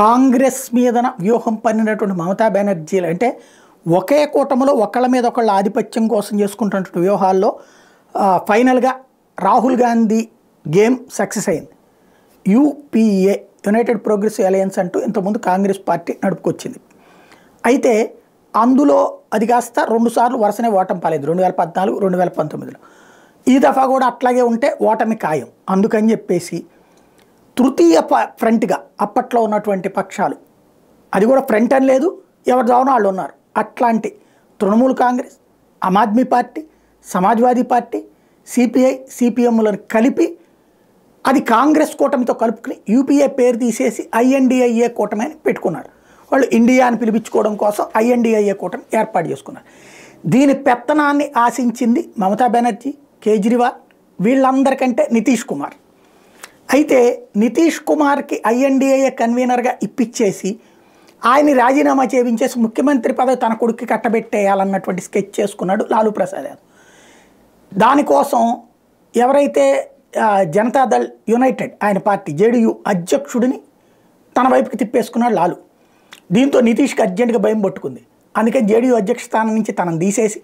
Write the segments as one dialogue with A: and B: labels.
A: కాంగ్రెస్ మీదన వ్యూహం పన్నినటువంటి మమతా బెనర్జీలు అంటే ఒకే కూటమిలో ఒకళ్ళ మీద ఒకళ్ళ ఆధిపత్యం కోసం చేసుకుంటున్నటువంటి వ్యూహాల్లో ఫైనల్గా రాహుల్ గాంధీ గేమ్ సక్సెస్ అయింది. యూపీఏ యునైటెడ్ ప్రోగ్రెసివ్ అలయన్స్ అంటూ ఇంతకుముందు కాంగ్రెస్ పార్టీ నడుపుకొచ్చింది. అయితే అందులో అది కాస్త 2 సార్లు వరుసనే ఓటమి పాలేదు, 2014, 2019లో. ఈ దఫా కూడా అట్లాగే ఉంటే ఓటమి ఖాయం. అందుకని చెప్పేసి తృతీయ ఫ్రంట్గా అప్పట్లో ఉన్నటువంటి పక్షాలు, అది కూడా ఫ్రంట్ అని లేదు, ఎవరి దావనో వాళ్ళు ఉన్నారు, అట్లాంటి Trinamool Congress, Aam Aadmi party, Samajwadi party, CPI, సిపిఎంలను కలిపి అది కాంగ్రెస్ కూటమితో కలుపుకుని యూపీఏ పేరు తీసేసి ఐఎన్డిఐఏ కూటమి అని పెట్టుకున్నారు. వాళ్ళు ఇండియా అని పిలిపించుకోవడం కోసం ఐఎన్డిఐఏ కూటమి ఏర్పాటు చేసుకున్నారు. దీని పెత్తనాన్ని ఆశించింది మమతా బెనర్జీ, కేజ్రీవాల్, వీళ్ళందరికంటే నితీష్ కుమార్. అయితే నితీష్ కుమార్కి ఐఎన్డిఐఏ కన్వీనర్గా ఇప్పించేసి ఆయన్ని రాజీనామా చేయించేసి ముఖ్యమంత్రి పదవి తన కొడుక్కి కట్టబెట్టేయాలన్నటువంటి స్కెచ్ చేసుకున్నాడు లాలూ ప్రసాద్ యాదవ్. దానికోసం ఎవరైతే జనతాదళ్ యునైటెడ్ ఆయన పార్టీ జేడీయూ అధ్యక్షుడిని తన వైపుకి తిప్పేసుకున్నాడు లాలూ. దీంతో నితీష్కి అర్జెంటుగా భయం పట్టుకుంది. అందుకని జేడీయూ అధ్యక్ష స్థానం నుంచి తనను తీసేసి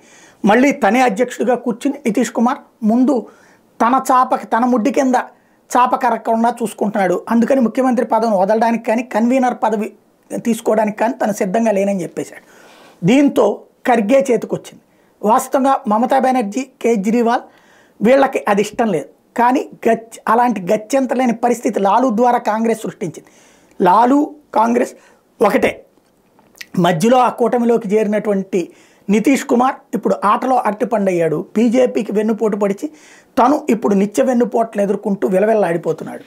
A: మళ్ళీ తనే అధ్యక్షుడిగా కూర్చుని నితీష్ కుమార్ ముందు తన ముడ్డి కింద చాప కరగకుండా చూసుకుంటున్నాడు. అందుకని ముఖ్యమంత్రి పదవిని వదలడానికి కానీ కన్వీనర్ పదవి తీసుకోవడానికి కానీ తను సిద్ధంగా లేనని చెప్పేశాడు. దీంతో ఖర్గే చేతికొచ్చింది. వాస్తవంగా మమతా బెనర్జీ, కేజ్రీవాల్ వీళ్ళకి అది ఇష్టం లేదు. కానీ అలాంటి గత్యంతరలేని పరిస్థితి లాలూ ద్వారా కాంగ్రెస్ సృష్టించింది. లాలూ కాంగ్రెస్ ఒకటే. మధ్యలో ఆ కూటమిలోకి చేరినటువంటి నితీష్ కుమార్ ఇప్పుడు ఆటలో అరటిపండయ్యాడు. బీజేపీకి వెన్నుపోటు పడిచి తను ఇప్పుడు నిత్య వెన్నుపోట్లను ఎదుర్కొంటూ విలవెల్లాడిపోతున్నాడు.